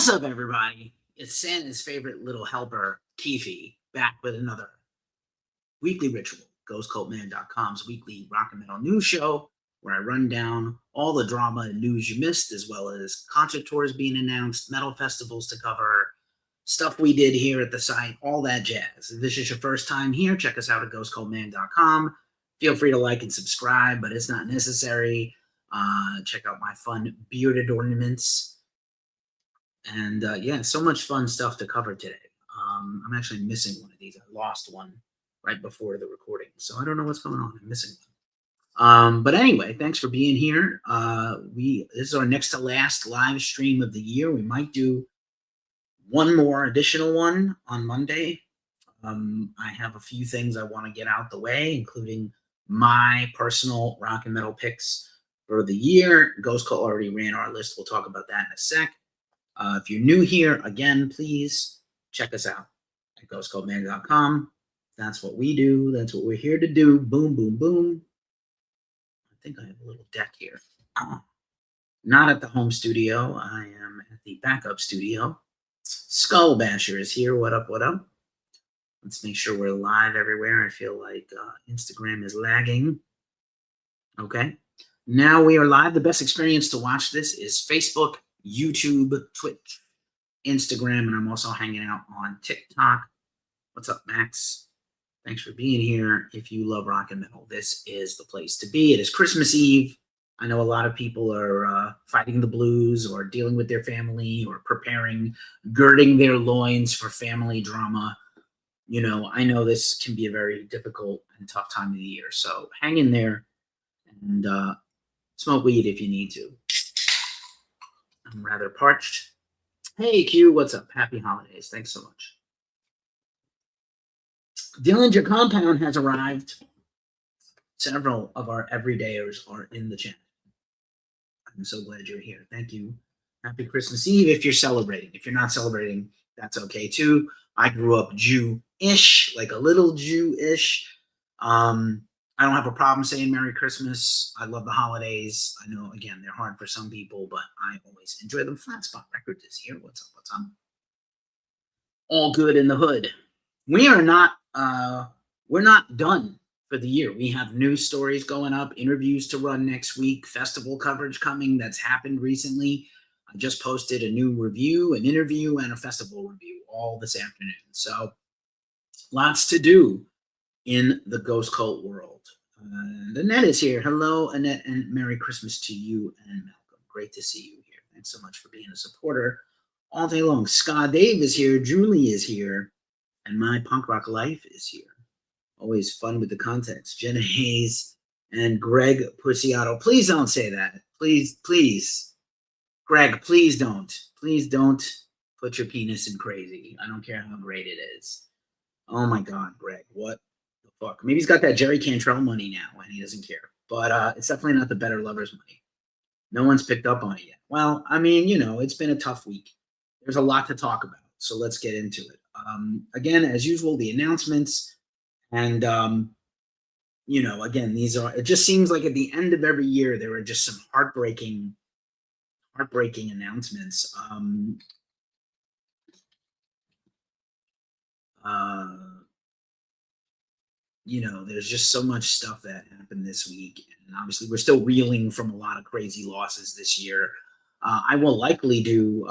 What's up, everybody? It's Santa's favorite little helper, Keefe, back with another weekly ritual, GhostCultMan.com's weekly rock and metal news show, where I run down all the drama and news you missed, as well as concert tours being announced, metal festivals to cover, stuff we did here at the site, all that jazz. If this is your first time here, check us out at GhostCultMan.com. Feel free to like and subscribe, but it's not necessary. Check out my fun bearded ornaments. And yeah, so much fun stuff to cover today. I'm actually missing one of these. I lost one right before the recording, so I don't know what's going on. I'm missing one. But anyway, thanks for being here. This is our next to last live stream of the year. We might do one more additional one on Monday. I have a few things I want to get out the way, including my personal rock and metal picks for the year. Ghost Cult already ran our list. We'll talk about that in a sec. If you're new here, again, please check us out at GhostCultMan.com. That's what we do. That's what we're here to do. Boom, boom, boom. I think I have a little deck here. Not at the home studio. I am at the backup studio. Skull Basher is here. What up, what up? Let's make sure we're live everywhere. I feel like Instagram is lagging. Okay. Now we are live. The best experience to watch this is Facebook, YouTube, Twitch, Instagram, and I'm also hanging out on TikTok. What's up, Max? Thanks for being here. If you love rock and metal, this is the place to be. It is Christmas Eve. I know a lot of people are fighting the blues or dealing with their family or preparing, girding their loins for family drama. You know, I know this can be a very difficult and tough time of the year. So hang in there and smoke weed if you need to. I'm rather parched. Hey, Q, what's up? Happy holidays. Thanks so much. Dillinger Compound has arrived. Several of our everydayers are in the chat. I'm so glad you're here. Thank you. Happy Christmas Eve if you're celebrating. If you're not celebrating, that's okay too. I grew up Jew-ish, like a little Jew-ish. I don't have a problem saying Merry Christmas. I love the holidays. I know, again, they're hard for some people, but I always enjoy them. Flat Spot Records is here. What's up? What's up? All good in the hood. We're not done for the year. We have news stories going up, interviews to run next week, festival coverage coming that's happened recently. I just posted a new review, an interview, and a festival review all this afternoon. So lots to do in the Ghost Cult world. Annette is here. Hello, Annette, and Merry Christmas to you and Malcolm. Great to see you here. Thanks so much for being a supporter all day long. Scott Dave is here. Julie is here. And My Punk Rock Life is here. Always fun with the context. Jenna Hayes and Greg Pussiato. Please don't say that. Please, please. Greg, please don't. Please don't put your penis in crazy. I don't care how great it is. Oh my God, Greg, what the fuck? Maybe he's got that Jerry Cantrell money now and he doesn't care. But it's definitely not the Better Lovers money. No one's picked up on it yet. Well, I mean, you know, it's been a tough week. There's a lot to talk about. So let's get into it. Again, as usual, the announcements. And, you know, again, it just seems like at the end of every year, there are just some heartbreaking announcements. You know, there's just so much stuff that happened this week. And obviously, we're still reeling from a lot of crazy losses this year. I will likely do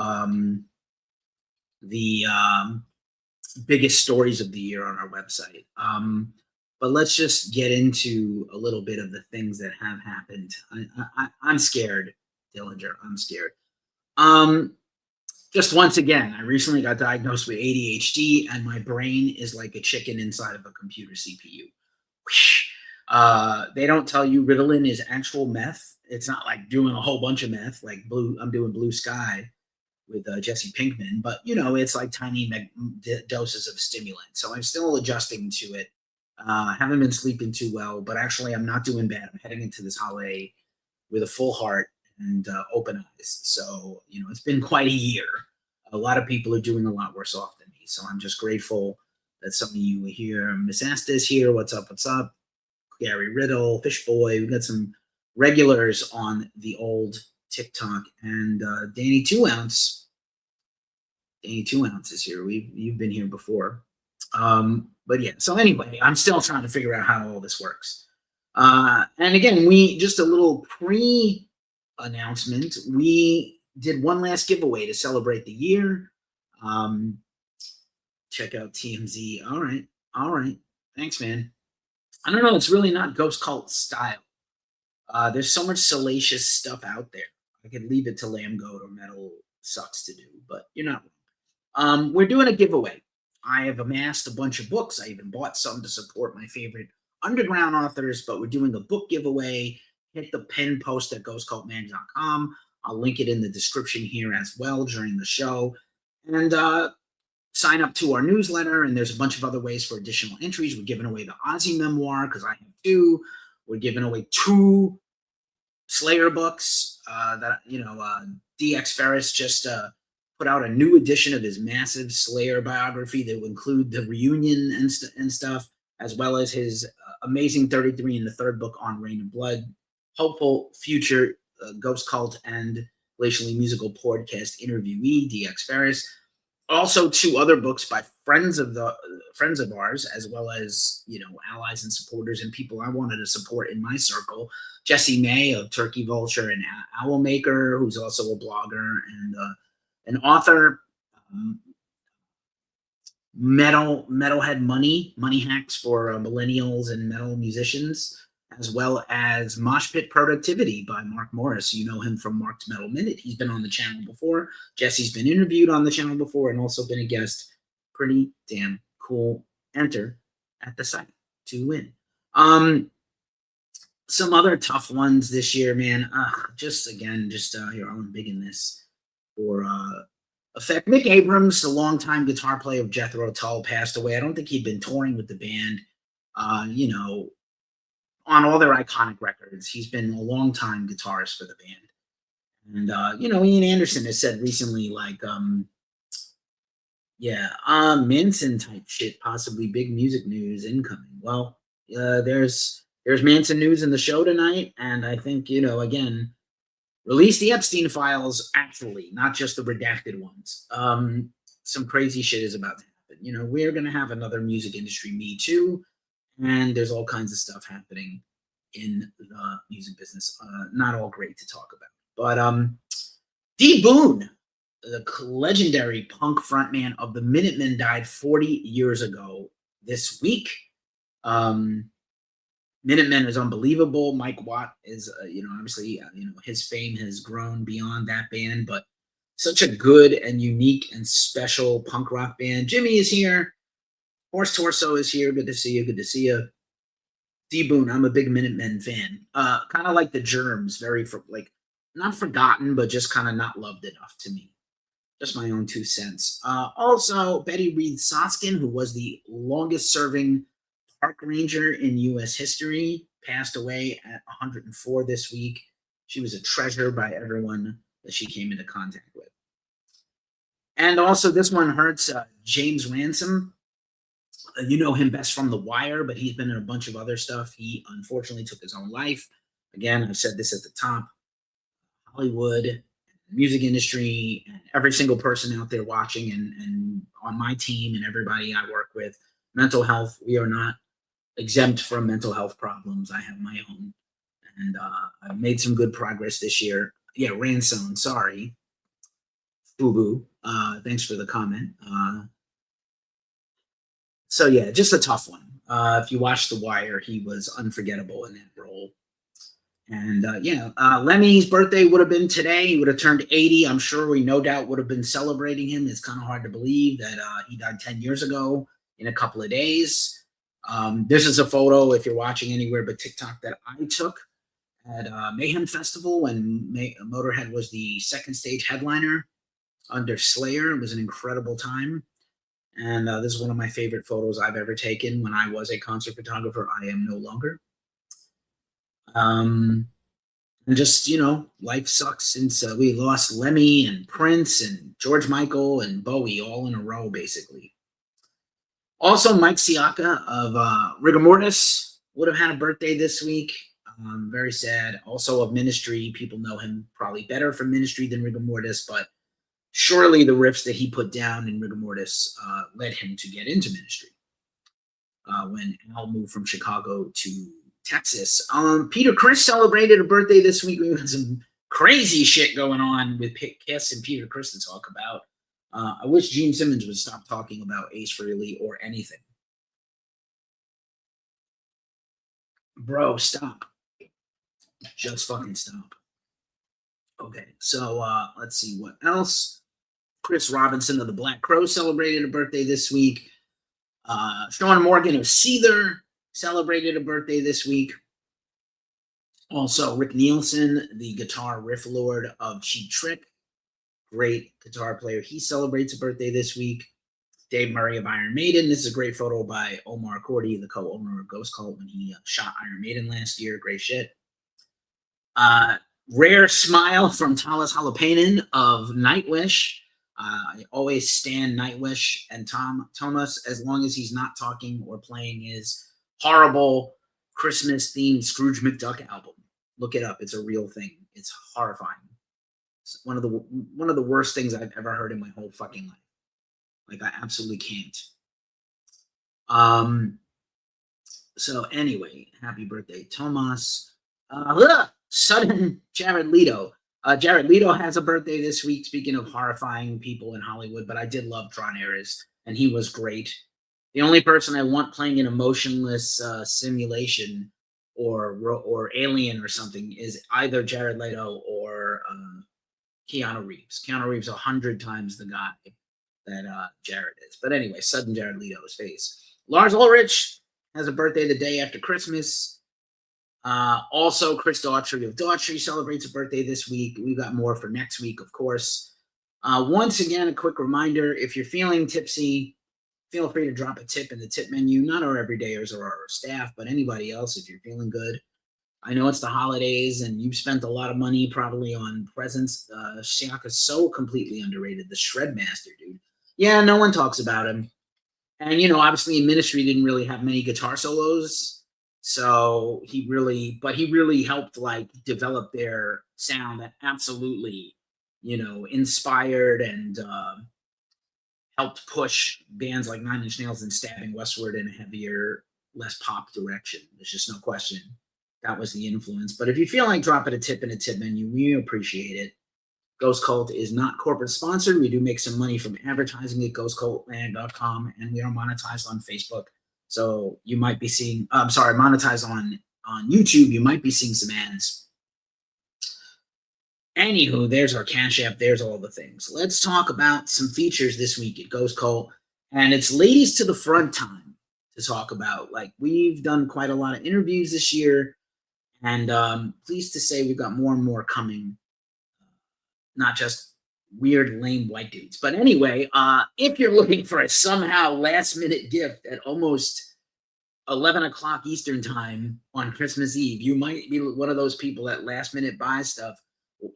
the biggest stories of the year on our website. But let's just get into a little bit of the things that have happened. I'm scared, Dillinger. I'm scared. Just once again, I recently got diagnosed with ADHD, and my brain is like a chicken inside of a computer CPU. They don't tell you Ritalin is actual meth. It's not like doing a whole bunch of meth, like I'm doing Blue Sky with Jesse Pinkman, but you know, it's like tiny doses of stimulant. So I'm still adjusting to it. Haven't been sleeping too well, but actually I'm not doing bad. I'm heading into this holiday with a full heart and open eyes. So, you know, it's been quite a year. A lot of people are doing a lot worse off than me. So I'm just grateful that some of you are here. Miss Asta's here. What's up? What's up? Gary Riddle, Fishboy. We've got some regulars on the old TikTok. And Danny 2 Ounce Danny 2 ounces here. You've been here before. But yeah, so anyway, I'm still trying to figure out how all this works. And again, we just a little pre-announcement. We did one last giveaway to celebrate the year. Check out TMZ. All right. Thanks, man. I don't know. It's really not Ghost Cult style. There's so much salacious stuff out there. I could leave it to Lamb Goat or Metal Sucks to do, but you're not wrong. We're doing a giveaway. I have amassed a bunch of books. I even bought some to support my favorite underground authors, but we're doing a book giveaway. Hit the pin post at ghostcultman.com. I'll link it in the description here as well during the show. And sign up to our newsletter, and there's a bunch of other ways for additional entries. We're giving away the Ozzy memoir because I have 2. We're giving away 2 Slayer books. DX Ferris just put out a new edition of his massive Slayer biography that will include the reunion and stuff, as well as his amazing 33 and the 3rd book on Rain and Blood. Hopeful future Ghost Cult and Glacially Musical podcast interviewee, DX Ferris. Also 2 other books by friends of ours, as well as, allies and supporters and people I wanted to support in my circle. Jesse May of Turkey Vulture and Owlmaker, who's also a blogger and an author. Metalhead Money Hacks for Millennials and Metal Musicians, as well as Mosh Pit Productivity by Mark Morris. You know him from Mark's Metal Minute. He's been on the channel before. Jesse's been interviewed on the channel before and also been a guest. Pretty damn cool. Enter at the site to win. Some other tough ones this year, man. Here, I'm big in this for effect. Mick Abrams, the longtime guitar player of Jethro Tull, passed away. I don't think he'd been touring with the band. On all their iconic records. He's been a long-time guitarist for the band. And, Ian Anderson has said recently, Manson type shit, possibly big music news incoming. Well, there's Manson news in the show tonight. And I think, again, release the Epstein files, actually, not just the redacted ones. Some crazy shit is about to happen. We're going to have another music industry Me Too. And there's all kinds of stuff happening in the music business. Not all great to talk about. But D. Boone, the legendary punk frontman of the Minutemen, died 40 years ago this week. Minutemen is unbelievable. Mike Watt is, obviously, his fame has grown beyond that band, but such a good and unique and special punk rock band. Jimmy is here. Horse Torso is here. Good to see you. D. Boone, I'm a big Minutemen fan. Kind of like the Germs, very not forgotten, but just kind of not loved enough to me. Just my own 2 cents. Also, Betty Reed Soskin, who was the longest-serving park ranger in U.S. history, passed away at 104 this week. She was a treasure by everyone that she came into contact with. And also, this one hurts. James Ransom. You know him best from The Wire, but he's been in a bunch of other stuff. He unfortunately took his own life. Again, I've said this at the top. Hollywood, music industry, and every single person out there watching and on my team and everybody I work with, mental health, we are not exempt from mental health problems. I have my own. And I've made some good progress this year. Yeah, Ransom, sorry. Boo-boo. Thanks for the comment. So yeah, just a tough one. If you watch The Wire, he was unforgettable in that role. And Lemmy's birthday would have been today. He would have turned 80. I'm sure we no doubt would have been celebrating him. It's kind of hard to believe that he died 10 years ago in a couple of days. This is a photo, if you're watching anywhere but TikTok, that I took at Mayhem Festival when Motorhead was the second stage headliner under Slayer. It was an incredible time. And this is one of my favorite photos I've ever taken when I was a concert photographer. I am no longer. And just, life sucks since we lost Lemmy and Prince and George Michael and Bowie all in a row, basically. Also, Mike Siaka of Rigor Mortis would have had a birthday this week. Very sad. Also of Ministry. People know him probably better from Ministry than Rigor Mortis, but surely the riffs that he put down in Rigor Mortis led him to get into ministry. When Al moved from Chicago to Texas. Peter Criss celebrated a birthday this week. We had some crazy shit going on with Kiss and Peter Criss to talk about. I wish Gene Simmons would stop talking about Ace Frehley or anything. Bro, stop. Just fucking stop. Okay, so let's see what else. Chris Robinson of the Black Crowes celebrated a birthday this week. Sean Morgan of Seether celebrated a birthday this week. Also, Rick Nielsen, the guitar riff lord of Cheap Trick, great guitar player. He celebrates a birthday this week. Dave Murray of Iron Maiden. This is a great photo by Omar Cordy, the co-owner of Ghost Cult, when he shot Iron Maiden last year. Great shit. Rare Smile from Talas Halopainen of Nightwish. I always stand Nightwish and Thomas as long as he's not talking or playing his horrible Christmas-themed Scrooge McDuck album. Look it up. It's a real thing. It's horrifying. It's one of the worst things I've ever heard in my whole fucking life. Like, I absolutely can't. So anyway, happy birthday, Thomas. Sudden Jared Leto. Jared Leto has a birthday this week, speaking of horrifying people in Hollywood, but I did love Tron Ares, and he was great. The only person I want playing an emotionless simulation or Alien or something is either Jared Leto or Keanu Reeves. Keanu Reeves 100 times the guy that Jared is. But anyway, sudden Jared Leto's face. Lars Ulrich has a birthday the day after Christmas. Also, Chris Daughtry of Daughtry celebrates a birthday this week. We've got more for next week, of course. Once again, a quick reminder, if you're feeling tipsy, feel free to drop a tip in the tip menu. Not our everydayers or our staff, but anybody else if you're feeling good. I know it's the holidays and you've spent a lot of money probably on presents. Siaka's so completely underrated. The Shredmaster, dude. Yeah, no one talks about him. And, obviously Ministry didn't really have many guitar solos. So he really helped develop their sound that absolutely, inspired and helped push bands like Nine Inch Nails and Stabbing westward in a heavier, less pop direction. There's just no question that was the influence. But if you feel like dropping a tip in a tip menu, we appreciate it. Ghost Cult is not corporate sponsored. We do make some money from advertising at ghostcultland.com, and we are monetized on Facebook. So you might be seeing, monetized on YouTube. You might be seeing some ads. Anywho, there's our Cash App. There's all the things. Let's talk about some features this week at Ghost Cult. And it's ladies to the front time to talk about. We've done quite a lot of interviews this year. And pleased to say we've got more and more coming. Not just weird, lame white dudes. But anyway, if you're looking for a somehow last-minute gift at almost 11 o'clock Eastern time on Christmas Eve, you might be one of those people that last-minute buys stuff.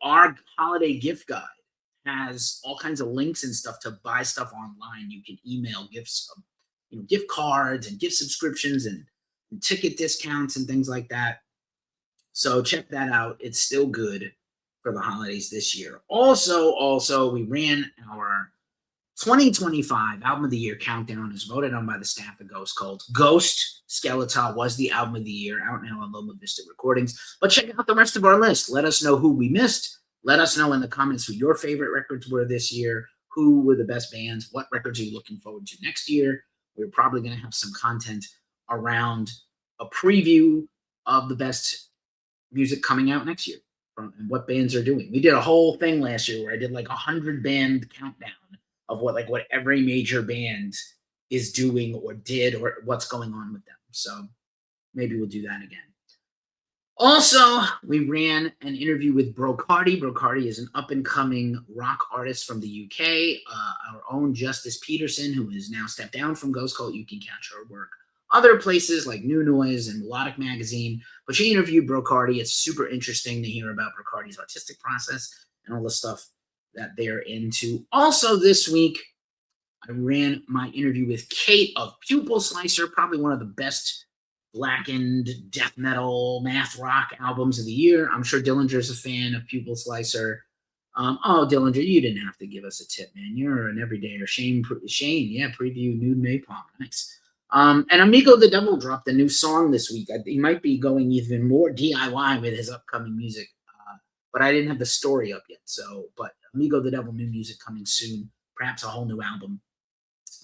Our holiday gift guide has all kinds of links and stuff to buy stuff online. You can email gifts, gift cards and gift subscriptions and ticket discounts and things like that. So check that out. It's still good for the holidays this year. Also, we ran our 2025 Album of the Year countdown as voted on by the staff of Ghost Cult. Ghost Skeletal was the Album of the Year, out now on Loma Vista Recordings. But check out the rest of our list. Let us know who we missed. Let us know in the comments who your favorite records were this year, who were the best bands, what records are you looking forward to next year. We're probably going to have some content around a preview of the best music coming out next year and what bands are doing. We did a whole thing last year where I did 100 band countdown of what every major band is doing or did or what's going on with them. So maybe we'll do that again. Also, we ran an interview with Brocardi. Brocardi is an up-and-coming rock artist from the UK. Our own Justice Peterson, who has now stepped down from Ghost Cult. You can catch her work other places like New Noise and Melodic Magazine. But she interviewed Brocardi. It's super interesting to hear about Brocardi's artistic process and all the stuff that they're into. Also this week, I ran my interview with Kate of Pupil Slicer, probably one of the best blackened death metal math rock albums of the year. I'm sure Dillinger's a fan of Pupil Slicer. Oh, Dillinger, you didn't have to give us a tip, man. You're an everydayer. Shane, yeah, preview Nude Napalm. Nice. And Amigo the Devil dropped a new song this week. He might be going even more DIY with his upcoming music, but I didn't have the story up yet. So, but Amigo the Devil, new music coming soon, perhaps a whole new album.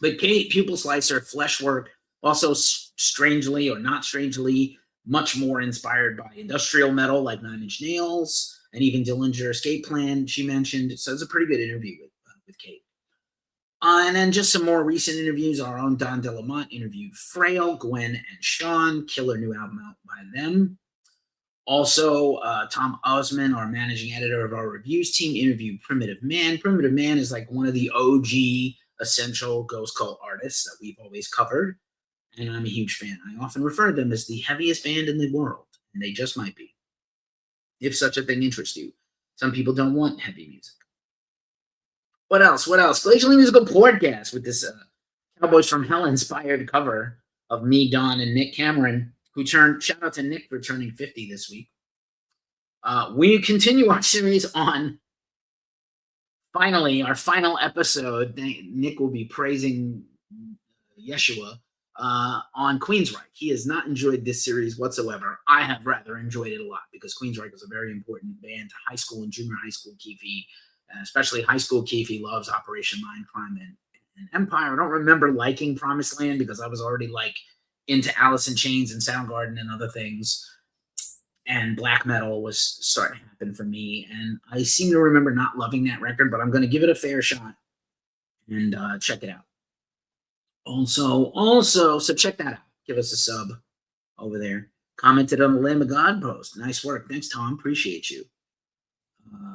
But Kate, Pupil Slicer, Fleshwork, also strangely or not strangely, much more inspired by industrial metal like Nine Inch Nails and even Dillinger Escape Plan, she mentioned. So it's a pretty good interview with Kate. And then just some more recent interviews. Our own Don DeLamont interviewed Frail, Gwen, and Sean. Killer new album out by them. Also, Tom Osman, our managing editor of our reviews team, interviewed Primitive Man. Primitive Man is like one of the OG essential ghost cult artists that we've always covered, and I'm a huge fan. I often refer to them as the heaviest band in the world, and they just might be, if such a thing interests you. Some people don't want heavy music. What else? Glacially Musical Podcast with this Cowboys from Hell inspired cover of me, Don, and Nick Cameron, who shout out to Nick for turning 50 this week. We continue our series on, finally, our final episode. Nick will be praising Yeshua on Queensryche. He has not enjoyed this series whatsoever. I have rather enjoyed it a lot because Queensryche was a very important band to high school and junior high school Keefe, especially high school Keefe loves Operation Mindcrime and Empire. I don't remember liking Promised Land because I was already like into Alice in Chains and Soundgarden and other things, and black metal was starting to happen for me. And I seem to remember not loving that record, but I'm going to give it a fair shot and check it out. Also, so check that out. Give us a sub over there. Commented on the Lamb of God post. Nice work. Thanks, Tom. Appreciate you.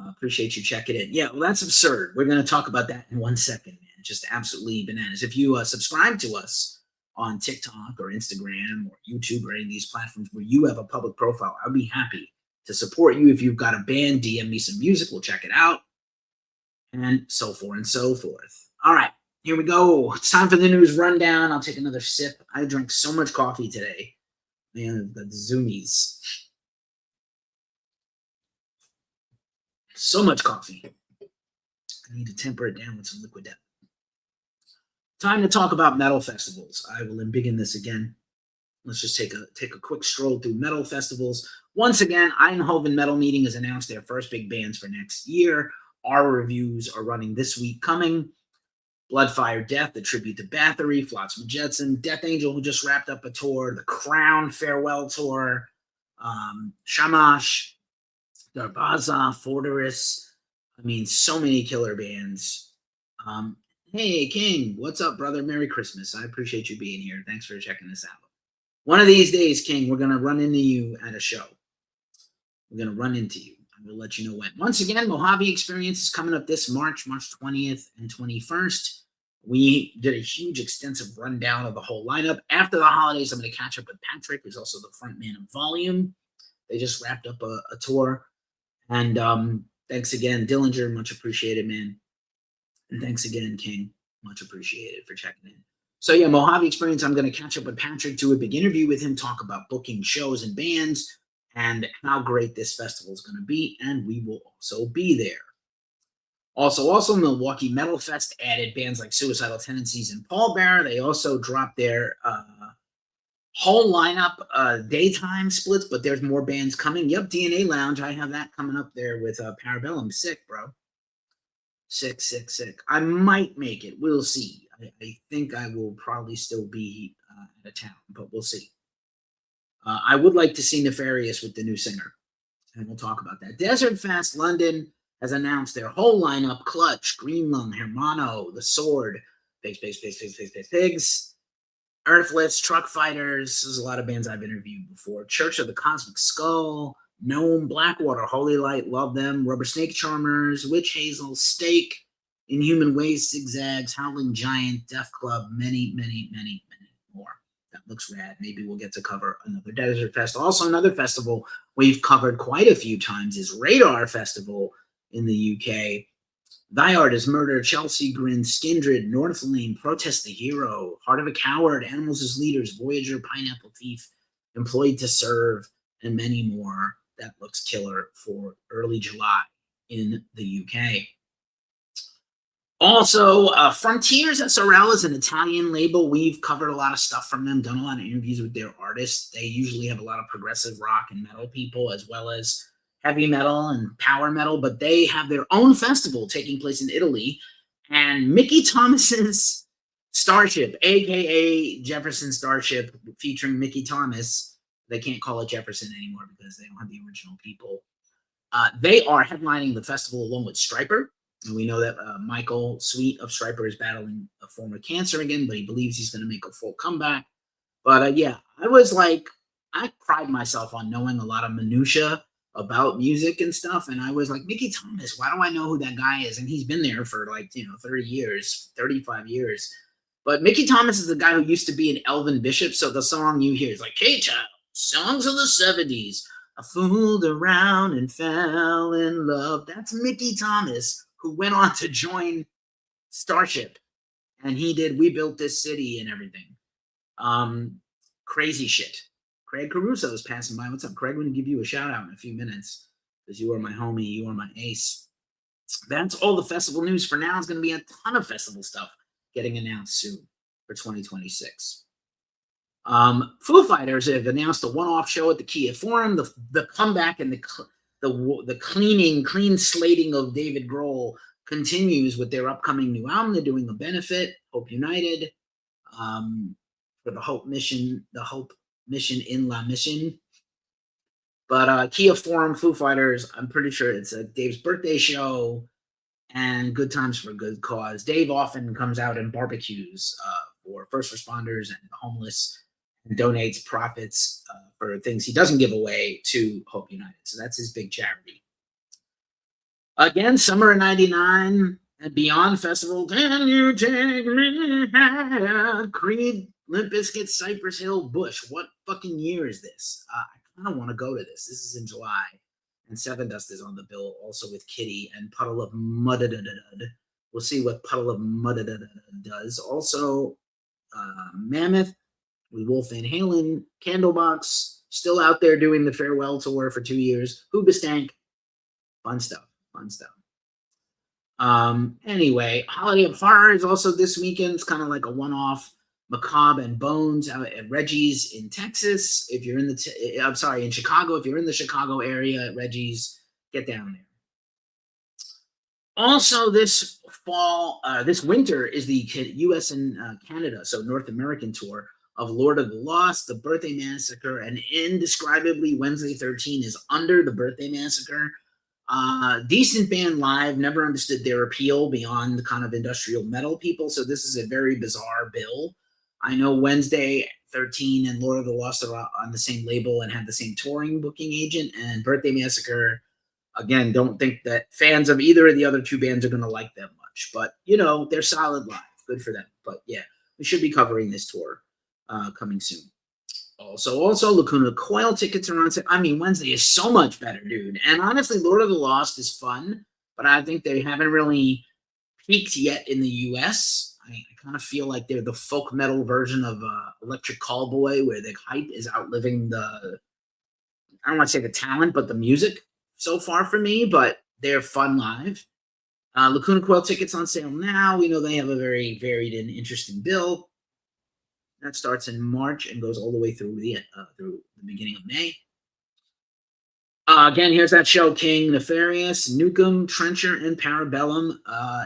Appreciate you checking in. Yeah, well, that's absurd. We're going to talk about that in 1 second, man. Just absolutely bananas. If you subscribe to us on TikTok or Instagram or YouTube or any of these platforms where you have a public profile, I'd be happy to support you. If you've got a band, DM me some music. We'll check it out. And so forth and so forth. All right, here we go. It's time for the news rundown. I'll take another sip. I drank so much coffee today. Man, the zoomies. So much coffee. I need to temper it down with some liquid death. Time to talk about metal festivals. I will embiggen this again. Let's just take a quick stroll through metal festivals. Once again, Eindhoven Metal Meeting has announced their first big bands for next year. Our reviews are running this week coming. Bloodfire Death, the tribute to Bathory, Flotsam Jetsam, Death Angel, who just wrapped up a tour, The Crown Farewell Tour, Shamash, Darvaza, Fortress. I mean, so many killer bands. Hey, King, what's up, brother? Merry Christmas. I appreciate you being here. Thanks for checking this out. One of these days, King, we're going to run into you at a show. We're going to run into you. I will let you know when. Once again, Mojave Experience is coming up this March 20th and 21st. We did a huge, extensive rundown of the whole lineup. After the holidays, I'm going to catch up with Patrick, who's also the front man of Volume. They just wrapped up a tour. And thanks again, Dillinger. Much appreciated, man. And thanks again, King. Much appreciated for checking in. So yeah, Mojave Experience, I'm going to catch up with Patrick, do a big interview with him, talk about booking shows and bands and how great this festival is going to be. And we will also be there. Also Milwaukee Metal Fest added bands like Suicidal Tendencies and Pallbearer. They also dropped their whole lineup, daytime splits, but there's more bands coming. Yep, DNA Lounge. I have that coming up there with Parabellum. Sick, bro. Sick. I might make it. We'll see. I think I will probably still be out of town, but we'll see. I would like to see Nefarious with the new singer, and we'll talk about that. Desert Fest London has announced their whole lineup: Clutch, Green Lung, Hermano, The Sword, Pigs, Earthless, Truck Fighters. There's a lot of bands I've interviewed before. Church of the Cosmic Skull, Gnome, Blackwater, Holy Light, love them. Rubber Snake Charmers, Witch Hazel, Stake, Inhuman Ways, Zigzags, Howling Giant, Death Club, many more. That looks rad. Maybe we'll get to cover another Desert Fest. Also, another festival we've covered quite a few times is Radar Festival in the UK. Thy Art is Murder, Chelsea Grin, Skindred, Northlane, Protest the Hero, Heart of a Coward, Animals as Leaders, Voyager, Pineapple Thief, Employed to Serve, and many more. That looks killer for early July. in the UK. Also, Frontiers SRL is an Italian label. We've covered a lot of stuff from them, done a lot of interviews with their artists. They usually have a lot of progressive rock and metal people, as well as heavy metal and power metal, but they have their own festival taking place in Italy. And Mickey Thomas's Starship, aka Jefferson Starship, featuring Mickey Thomas. They can't call it Jefferson anymore because they don't have the original people. They are headlining the festival along with Stryper. And we know that Michael Sweet of Stryper is battling a form of cancer again, but he believes he's going to make a full comeback. But yeah, I pride myself on knowing a lot of minutia about music and stuff. And I was like, Mickey Thomas, why do I know who that guy is? And he's been there for 30 years, 35 years. But Mickey Thomas is the guy who used to be an Elvin Bishop. So the song you hear is like, hey, child, songs of the 70s. I fooled around and fell in love. That's Mickey Thomas, who went on to join Starship. And he did We Built This City and everything. Crazy shit. Craig Caruso is passing by. What's up, Craig? I'm going to give you a shout out in a few minutes because you are my homie. You are my ace. That's all the festival news for now. There's going to be a ton of festival stuff getting announced soon for 2026. Foo Fighters have announced a one-off show at the Kia Forum. The comeback and the clean slating of David Grohl continues with their upcoming new album. They're doing a benefit, Hope United, for the Hope Mission in La Mission. But Kia Forum, Foo Fighters, I'm pretty sure it's Dave's birthday show and Good Times for a Good Cause. Dave often comes out and barbecues for first responders and the homeless and donates profits for things he doesn't give away to Hope United. So that's his big charity. Again, Summer of 99 and Beyond Festival. Can you take me higher? Creed, Limp Bizkit, Cypress Hill, Bush. What fucking year is this? I kind of want to go to this. This is in July. And Seven Dust is on the bill, also with Kitty and Puddle of Mud. We'll see what Puddle of Mud does. Also, Mammoth with Wolf Van Halen, Candlebox, still out there doing the farewell tour for 2 years. Hoobastank. Fun stuff. Anyway, Holiday of Horror is also this weekend. It's kind of like a one-off. Macabre and Bones out at Reggie's in Texas. If you're in in Chicago. If you're in the Chicago area at Reggie's, get down there. Also, this winter is the U.S. and Canada, so North American tour of Lord of the Lost, The Birthday Massacre, and indescribably Wednesday 13 is under The Birthday Massacre. Decent band live, never understood their appeal beyond the kind of industrial metal people, so this is a very bizarre bill. I know Wednesday 13 and Lord of the Lost are on the same label and have the same touring booking agent, and Birthday Massacre, again, don't think that fans of either of the other two bands are going to like them much, but, they're solid live. Good for them. But, yeah, we should be covering this tour coming soon. Also, Lacuna Coil tickets are on sale. I mean, Wednesday is so much better, dude. And honestly, Lord of the Lost is fun, but I think they haven't really peaked yet in the U.S., I kind of feel like they're the folk metal version of Electric Callboy, where the hype is outliving I don't want to say the talent, but the music so far for me, but they're fun live. Lacuna Coil tickets on sale now. We know they have a very varied and interesting bill. That starts in March and goes all the way through the beginning of May. Again, here's that show, King, Nefarious, Nukem, Trencher, and Parabellum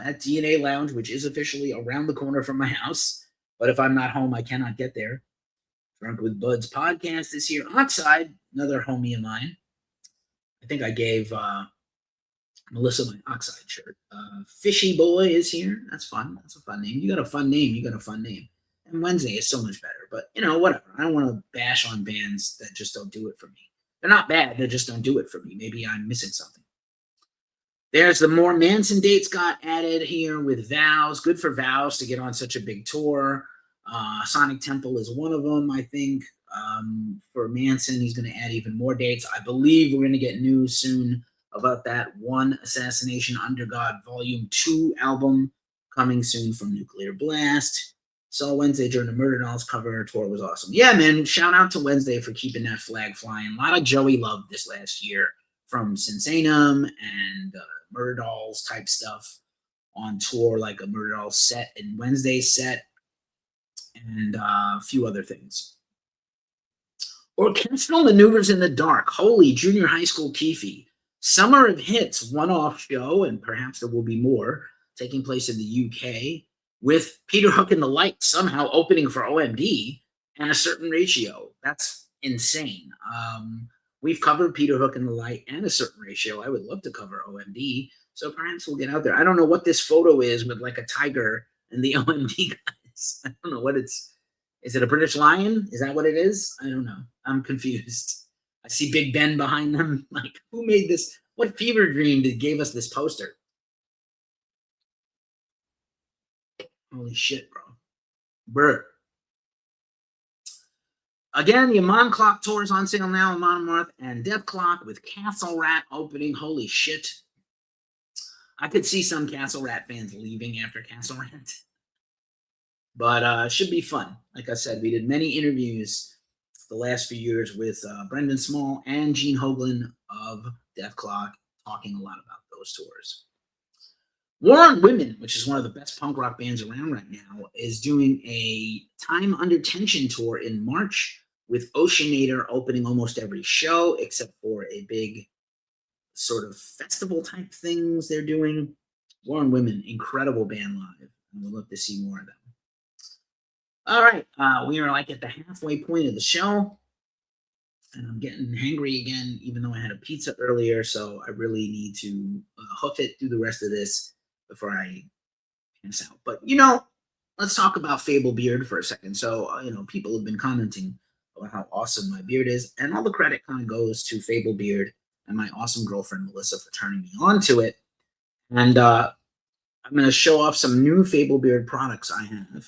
at DNA Lounge, which is officially around the corner from my house. But if I'm not home, I cannot get there. Drunk with Buds podcast this year. Oxide, another homie of mine. I think I gave Melissa my Oxide shirt. Fishy Boy is here. That's fun. That's a fun name. You got a fun name. And Wednesday is so much better. But, whatever. I don't want to bash on bands that just don't do it for me. They're not bad. They just don't do it for me. Maybe I'm missing something. There's the more Manson dates got added here with Vows. Good for Vows to get on such a big tour. Sonic Temple is one of them, I think. For Manson, he's going to add even more dates. I believe we're going to get news soon about that One Assassination Under God Volume 2 album coming soon from Nuclear Blast. Saw Wednesday during the Murder Dolls cover tour. Was awesome. Yeah, man, shout out to Wednesday for keeping that flag flying. A lot of Joey love this last year from Sinsanum and Murder Dolls type stuff on tour, like a Murder Dolls set and Wednesday set, and a few other things. Orchestral Maneuvers in the Dark. Holy Junior High School Keefe. Summer of Hits, one-off show, and perhaps there will be more, taking place in the UK, with Peter Hook and the Light somehow opening for OMD and a certain ratio. That's insane. We've covered Peter Hook and the Light and a certain ratio. I would love to cover OMD, so perhaps we'll get out there. I don't know what this photo is with like a tiger and the OMD guys. I don't know what it's. Is it a British lion? Is that what it is? I don't know. I'm confused. I see Big Ben behind them. Like, who made this? What fever dream gave us this poster? Holy shit, bro. Brr. Again, the Amon Clock tour is on sale now in Monmouth, and Death Clock with Castle Rat opening. Holy shit. I could see some Castle Rat fans leaving after Castle Rat. But should be fun. Like I said, we did many interviews the last few years with Brendan Small and Gene Hoglan of Death Clock, talking a lot about those tours. War on Women, which is one of the best punk rock bands around right now, is doing a Time Under Tension tour in March with Oceanator opening almost every show except for a big sort of festival type things they're doing. War on Women, incredible band live, and we'd love to see more of them. All right, we are like at the halfway point of the show, and I'm getting hangry again, even though I had a pizza earlier, so I really need to hoof it through the rest of this before I pass out. But, let's talk about Fable Beard for a second. So, people have been commenting about how awesome my beard is, and all the credit kind of goes to Fable Beard and my awesome girlfriend, Melissa, for turning me on to it. And I'm going to show off some new Fable Beard products I have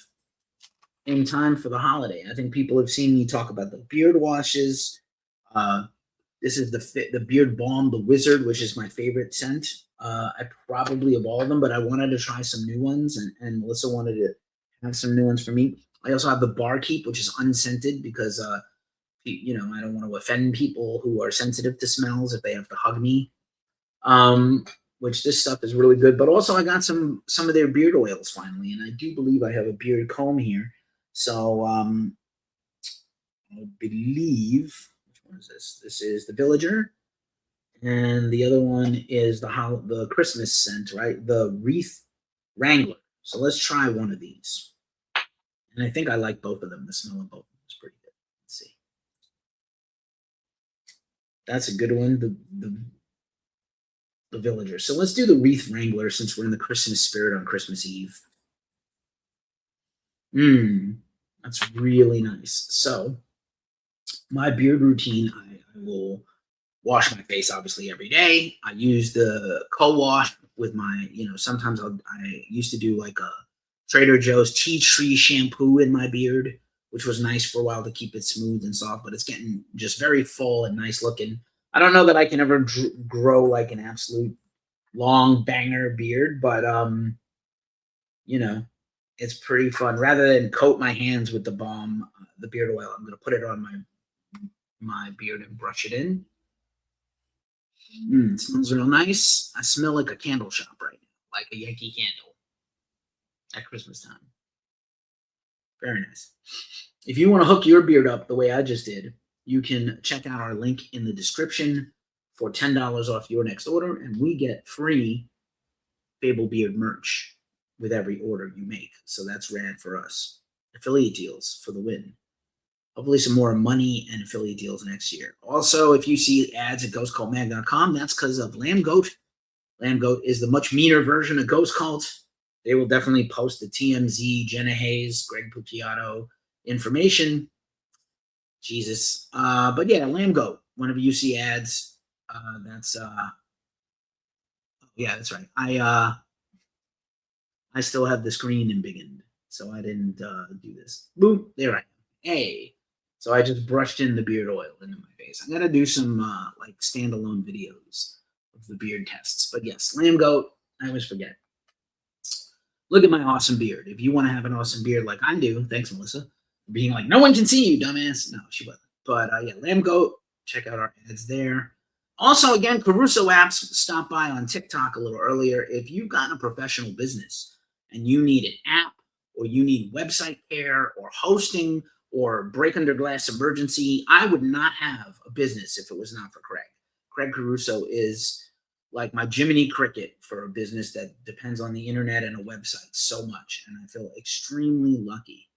in time for the holiday. I think people have seen me talk about the beard washes. This is the Beard Balm, the Wizard, which is my favorite scent. I probably of all of them, but I wanted to try some new ones, and Melissa wanted to have some new ones for me. I also have the Barkeep, which is unscented because, I don't want to offend people who are sensitive to smells if they have to hug me. Which this stuff is really good. But also I got some of their beard oils finally, and I do believe I have a beard comb here. So I believe, which one is this? This is the Villager, and the other one is the Christmas scent, right? The Wreath Wrangler. So let's try one of these. And I think I like both of them. The smell of both of them is pretty good. Let's see. That's a good one. The Villager. So let's do the Wreath Wrangler since we're in the Christmas spirit on Christmas Eve. That's really nice. So my beard routine, I will wash my face obviously every day. I use the co-wash with my, sometimes I used to do like a Trader Joe's tea tree shampoo in my beard, which was nice for a while to keep it smooth and soft, but it's getting just very full and nice looking. I don't know that I can ever grow like an absolute long banger beard, but it's pretty fun. Rather than coat my hands with the balm, the beard oil, I'm going to put it on my beard and brush it in. It smells real nice. I smell like a candle shop right now, like a Yankee Candle at Christmas time. Very nice. If you want to hook your beard up the way I just did, you can check out our link in the description for $10 off your next order, and we get free Fable Beard merch with every order you make. So that's rad for us. Affiliate deals for the win. Hopefully some more money and affiliate deals next year. Also, if you see ads at ghostcultmag.com, that's because of Lamb Goat. Lamb Goat is the much meaner version of Ghost Cult. They will definitely post the TMZ, Jenna Hayes, Greg Pucciato information. Jesus. But yeah, Lamb Goat. Whenever you see ads, that's right. I still have the screen embiggened, so I didn't do this. Boop, there I am. Hey. So I just brushed in the beard oil into my face. I'm gonna do some like standalone videos of the beard tests. But yes, Lamb Goat, I always forget. Look at my awesome beard. If you want to have an awesome beard like I do, thanks, Melissa, being like, no one can see you, dumbass. No, she wasn't. But yeah, Lamb Goat, check out our ads there. Also, again, Caruso apps stopped by on TikTok a little earlier. If you've got a professional business and you need an app or you need website care or hosting or break under glass emergency, I would not have a business if it was not for Craig. Craig Caruso is like my Jiminy Cricket for a business that depends on the internet and a website so much. And I feel extremely lucky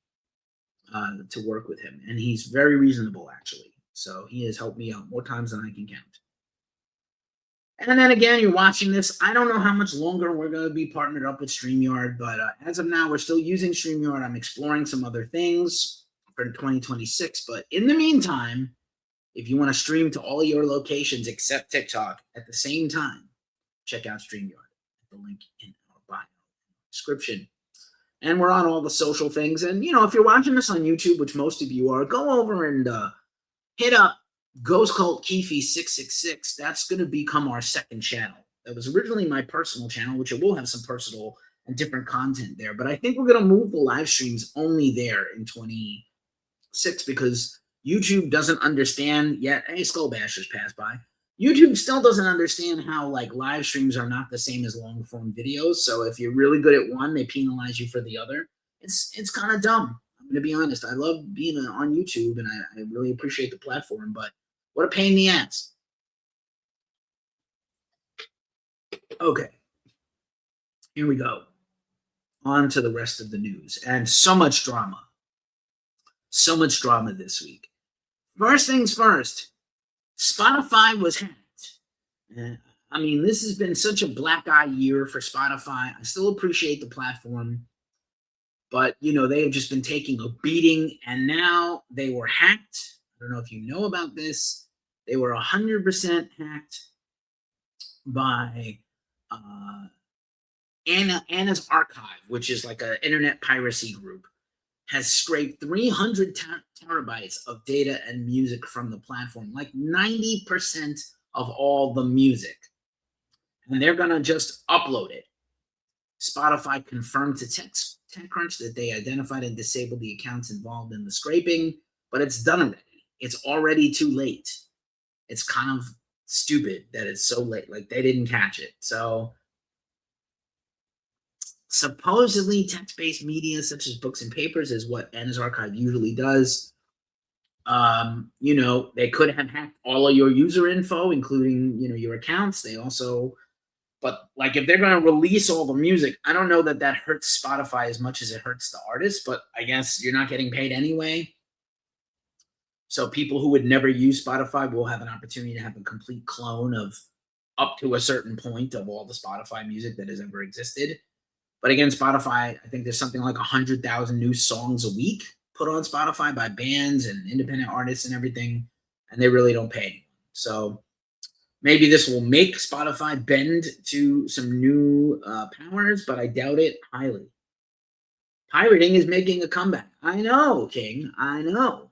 to work with him. And he's very reasonable, actually. So he has helped me out more times than I can count. And then again, you're watching this. I don't know how much longer we're going to be partnered up with StreamYard, but as of now, we're still using StreamYard. I'm exploring some other things for 2026. But in the meantime, if you want to stream to all your locations except TikTok at the same time, check out StreamYard. The link in our bio description. And we're on all the social things. And, if you're watching this on YouTube, which most of you are, go over and hit up Ghost Cult Keefe 666. That's going to become our second channel. That was originally my personal channel, which it will have some personal and different content there. But I think we're going to move the live streams only there in 26 because YouTube doesn't understand yet. Hey, Skull Bashers passed by. YouTube still doesn't understand how live streams are not the same as long form videos. So if you're really good at one, they penalize you for the other. It's kind of dumb. I'm going to be honest. I love being on YouTube and I really appreciate the platform, but what a pain in the ass. Okay. Here we go. On to the rest of the news. And so much drama. So much drama this week. First things first, Spotify was hacked. I mean, this has been such a black eye year for Spotify. I still appreciate the platform, but they have just been taking a beating, and now they were hacked. I don't know if you know about this. They were 100% hacked by Anna's Archive, which is like an internet piracy group, has scraped 300 terabytes of data and music from the platform, like 90% of all the music. And they're going to just upload it. Spotify confirmed to TechCrunch that they identified and disabled the accounts involved in the scraping, but it's done already. It's already too late. It's kind of stupid that it's so late. They didn't catch it. So supposedly text-based media such as books and papers is what Anna's Archive usually does. They could have hacked all of your user info, including, your accounts. They also, but if they're going to release all the music, I don't know that hurts Spotify as much as it hurts the artist, but I guess you're not getting paid anyway. So people who would never use Spotify will have an opportunity to have a complete clone of up to a certain point of all the Spotify music that has ever existed. But again, Spotify, I think there's something like 100,000 new songs a week put on Spotify by bands and independent artists and everything, and they really don't pay anyone. So maybe this will make Spotify bend to some new powers, but I doubt it highly. Pirating is making a comeback. I know, King. I know.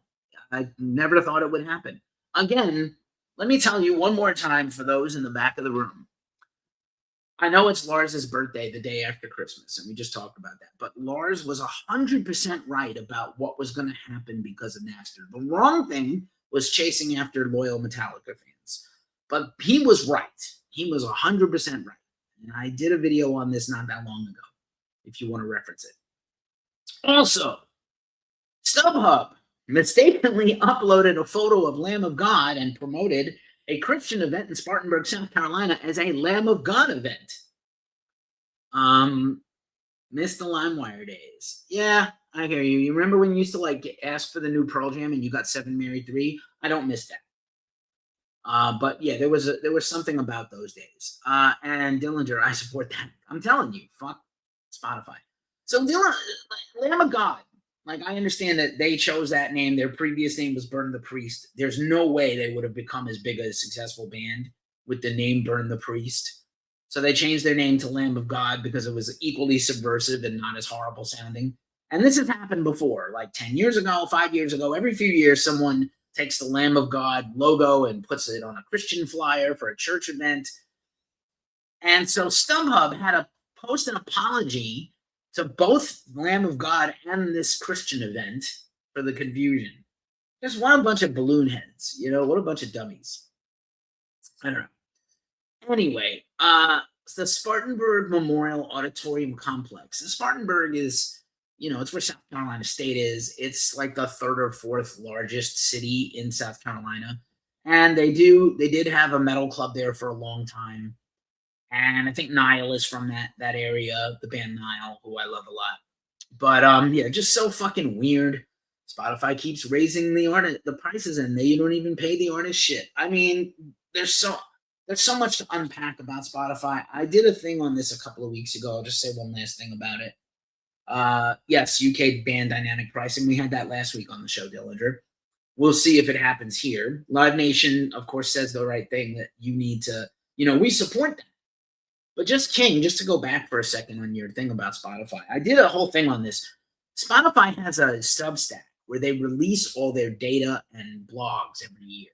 I never thought it would happen. Again, let me tell you one more time for those in the back of the room. I know it's Lars's birthday the day after Christmas, and we just talked about that. But Lars was 100% right about what was going to happen because of Napster. The wrong thing was chasing after loyal Metallica fans. But he was right. He was 100% right. And I did a video on this not that long ago, if you want to reference it. Also, StubHub mistakenly uploaded a photo of Lamb of God and promoted a Christian event in Spartanburg, South Carolina as a Lamb of God event. Missed the LimeWire days. Yeah, I hear you. You remember when you used to ask for the new Pearl Jam and you got 7 Mary 3? I don't miss that. But yeah, there was something about those days. And Dillinger, I support that. I'm telling you, fuck Spotify. So Lamb of God. I understand that they chose that name. Their previous name was Burn the Priest. There's no way they would have become as big a successful band with the name Burn the Priest. So they changed their name to Lamb of God because it was equally subversive and not as horrible sounding. And this has happened before, 10 years ago, 5 years ago. Every few years, someone takes the Lamb of God logo and puts it on a Christian flyer for a church event. And so StubHub had to post an apology to both Lamb of God and this Christian event for the confusion. Just what a bunch of balloon heads, what a bunch of dummies. I don't know. Anyway, it's the Spartanburg Memorial Auditorium Complex. And Spartanburg is, it's where South Carolina State is. It's like the third or fourth largest city in South Carolina. And they did have a metal club there for a long time. And I think Nile is from that area, the band Nile, who I love a lot. But yeah, just so fucking weird. Spotify keeps raising the prices, and they don't even pay the artist shit. I mean, there's so much to unpack about Spotify. I did a thing on this a couple of weeks ago. I'll just say one last thing about it. Yes, UK band dynamic pricing. We had that last week on the show, Dillinger. We'll see if it happens here. Live Nation, of course, says the right thing, that you need to, we support that. But just to go back for a second on your thing about Spotify, I did a whole thing on this. Spotify has a Substack where they release all their data and blogs every year.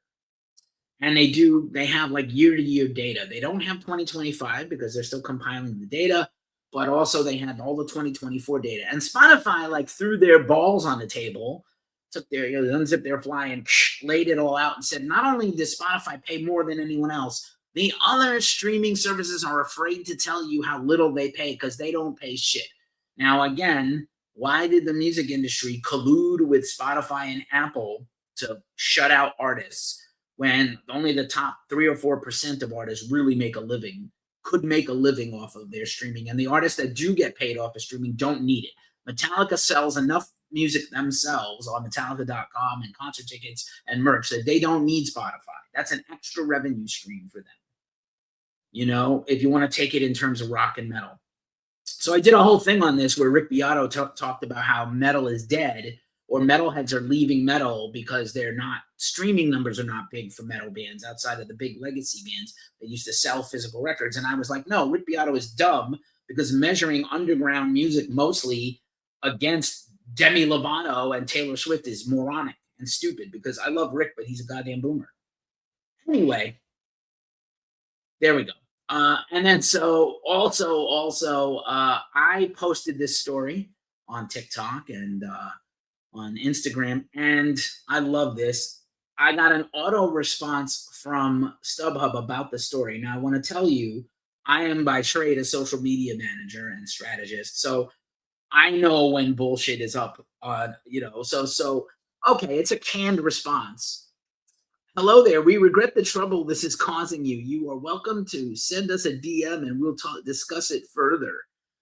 And they have like year-to-year data. They don't have 2025 because they're still compiling the data, but also they have all the 2024 data. And Spotify, like, threw their balls on the table, took their, unzipped their fly and laid it all out and said, not only does Spotify pay more than anyone else, the other streaming services are afraid to tell you how little they pay because they don't pay shit. Now, again, why did the music industry collude with Spotify and Apple to shut out artists when only the top 3 or 4% of artists really could make a living off of their streaming? And the artists that do get paid off of streaming don't need it. Metallica sells enough music themselves on Metallica.com and concert tickets and merch that they don't need Spotify. That's an extra revenue stream for them, if you want to take it in terms of rock and metal. So I did a whole thing on this where Rick Beato talked about how metal is dead, or metalheads are leaving metal because streaming numbers are not big for metal bands outside of the big legacy bands that used to sell physical records. And I was like, no, Rick Beato is dumb, because measuring underground music mostly against Demi Lovato and Taylor Swift is moronic and stupid, because I love Rick, but he's a goddamn boomer. Anyway, there we go. And then also, I posted this story on TikTok and on Instagram, and I love this. I got an auto response from StubHub about the story. Now, I want to tell you, I am by trade a social media manager and strategist, so I know when bullshit is up. So okay, it's a canned response. Hello there. We regret the trouble this is causing you. You are welcome to send us a DM and we'll discuss it further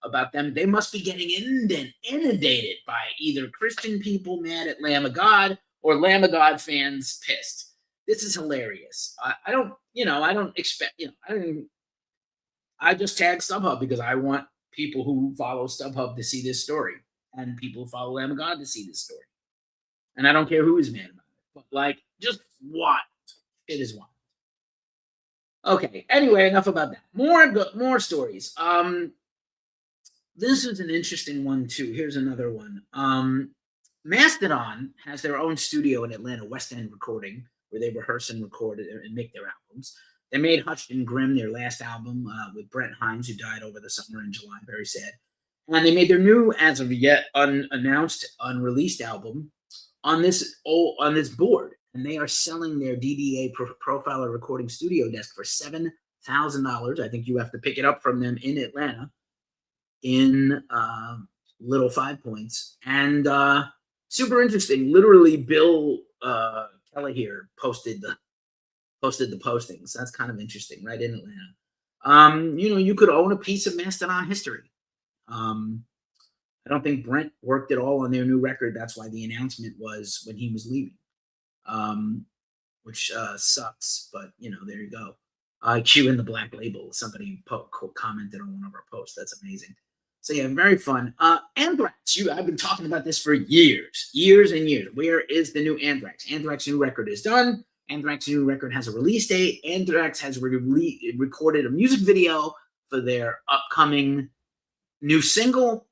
about them. They must be getting inundated by either Christian people mad at Lamb of God or Lamb of God fans pissed. This is hilarious. I just tag StubHub because I want people who follow StubHub to see this story, and people who follow Lamb of God to see this story. And I don't care who is mad about it, but like, just what? It is wild. Okay. Anyway, enough about that. More stories. This is an interesting one too. Here's another one. Mastodon has their own studio in Atlanta, West End Recording, where they rehearse and record and make their albums. They made Hutched and Grim, their last album, with Brent Hines, who died over the summer in July. Very sad. And they made their new, as of yet unannounced, unreleased album on this board. And they are selling their DDA Profiler recording studio desk for $7,000. I think you have to pick it up from them in Atlanta, in Little 5 Points. And super interesting. Literally, Bill Kelly here posted the postings. That's kind of interesting, right, in Atlanta. You could own a piece of Mastodon history. I don't think Brent worked at all on their new record. That's why the announcement was when he was leaving, which sucks. But there you go. Q in the Black Label. Somebody commented on one of our posts. That's amazing. So yeah, very fun. Anthrax. I've been talking about this for years and years. Where is the new Anthrax? Anthrax new record is done. Anthrax new record has a release date. Anthrax has recorded a music video for their upcoming new single.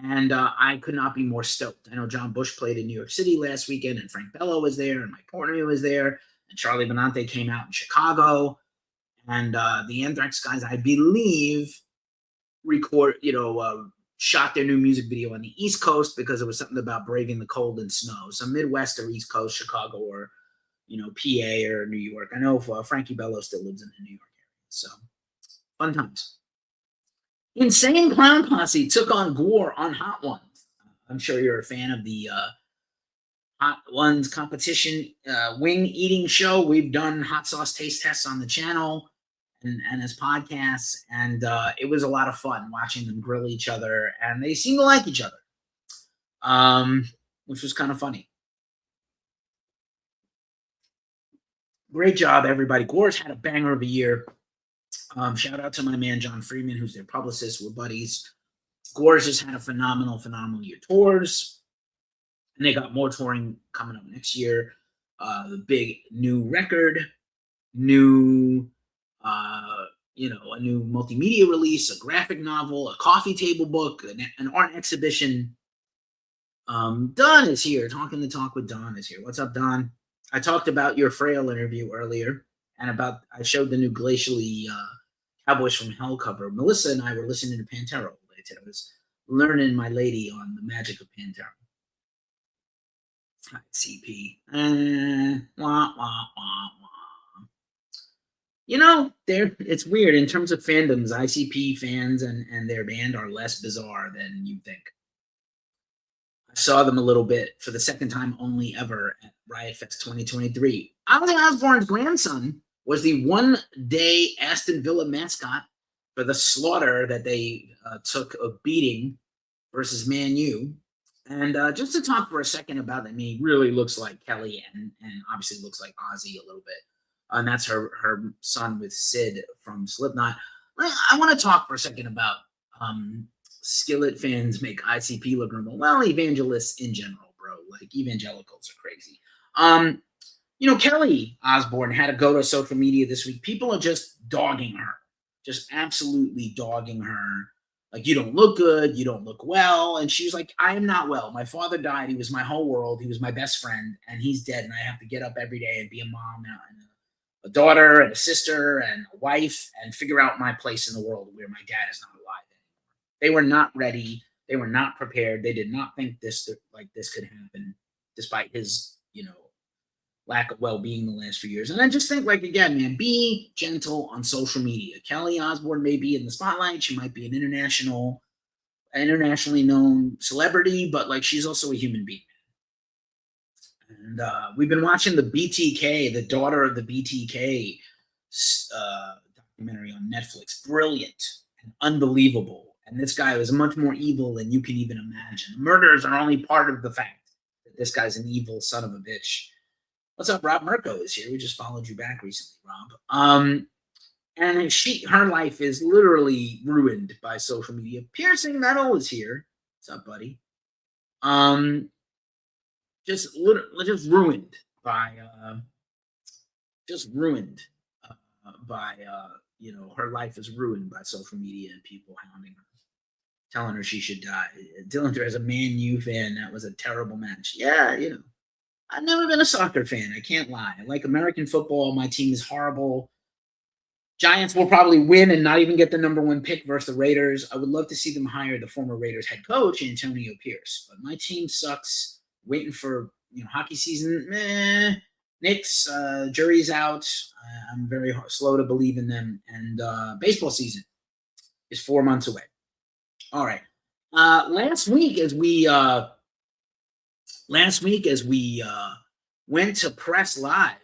And I could not be more stoked. I know John Bush played in New York City last weekend, and Frank Bello was there, and Mike Portnoy was there, and Charlie Benante came out in Chicago. And the Anthrax guys, I believe, shot their new music video on the East Coast because it was something about braving the cold and snow. So Midwest or East Coast, Chicago or PA or New York. I know if, Frankie Bello still lives in the New York area. So fun times. Insane Clown Posse took on Gore on Hot Ones. I'm sure you're a fan of the Hot Ones competition wing eating show. We've done hot sauce taste tests on the channel and as podcasts, and it was a lot of fun watching them grill each other, and they seem to like each other, which was kind of funny. Great job, everybody. Gore's had a banger of a year. Shout out to my man John Freeman, who's their publicist. We're buddies. Gore's just had a phenomenal year. Tours, and they got more touring coming up next year. The big new record, new a new multimedia release, a graphic novel, a coffee table book, an art exhibition. Don is here. Talking the Talk with Don is here. What's up, Don? I talked about your Frail interview earlier, and I showed the new Glacially Cowboys from Hell cover. Melissa and I were listening to Pantera all day today. I was learning my lady on the magic of Pantera. Hi, CP. Wah, wah, wah, wah. It's weird. In terms of fandoms, ICP fans and their band are less bizarre than you think. I saw them a little bit for the second time only ever at Riot Fest 2023. Ozzy Osbourne's grandson was the one-day Aston Villa mascot for the slaughter that they took of beating versus Man U. And just to talk for a second about that, he really looks like Kelly and obviously looks like Ozzy a little bit. And that's her son with Sid from Slipknot. I want to talk for a second about Skillet fans make ICP look normal. Well, evangelists in general, bro. Like, evangelicals are crazy. Kelly Osbourne had to go to social media this week. People are just dogging her. Just absolutely dogging her. Like, you don't look good. You don't look well. And she was like, I am not well. My father died. He was my whole world. He was my best friend. And he's dead. And I have to get up every day and be a mom and a daughter and a sister and a wife and figure out my place in the world where my dad is not alive anymore. They were not ready. They were not prepared. They did not think this could happen, despite his, lack of well-being the last few years. And I just think, again, man, be gentle on social media. Kelly Osbourne may be in the spotlight. She might be an internationally known celebrity, but she's also a human being. And we've been watching the BTK, the daughter of the BTK documentary on Netflix. Brilliant and unbelievable. And this guy was much more evil than you can even imagine. The murders are only part of the fact that this guy's an evil son of a bitch. What's up? Rob Mirko is here. We just followed you back recently, Rob. And her life is literally ruined by social media. Piercing Metal is here. What's up, buddy? Just ruined by her life is ruined by social media and people hounding her, telling her she should die. Dillinger, as a Man U fan, that was a terrible match. Yeah, I've never been a soccer fan. I can't lie. I like American football. My team is horrible. Giants will probably win and not even get the number 1 pick versus the Raiders. I would love to see them hire the former Raiders head coach, Antonio Pierce. But my team sucks. Waiting for hockey season. Knicks, jury's out. I'm very slow to believe in them. And baseball season is 4 months away. All right. Last week as we went to press live,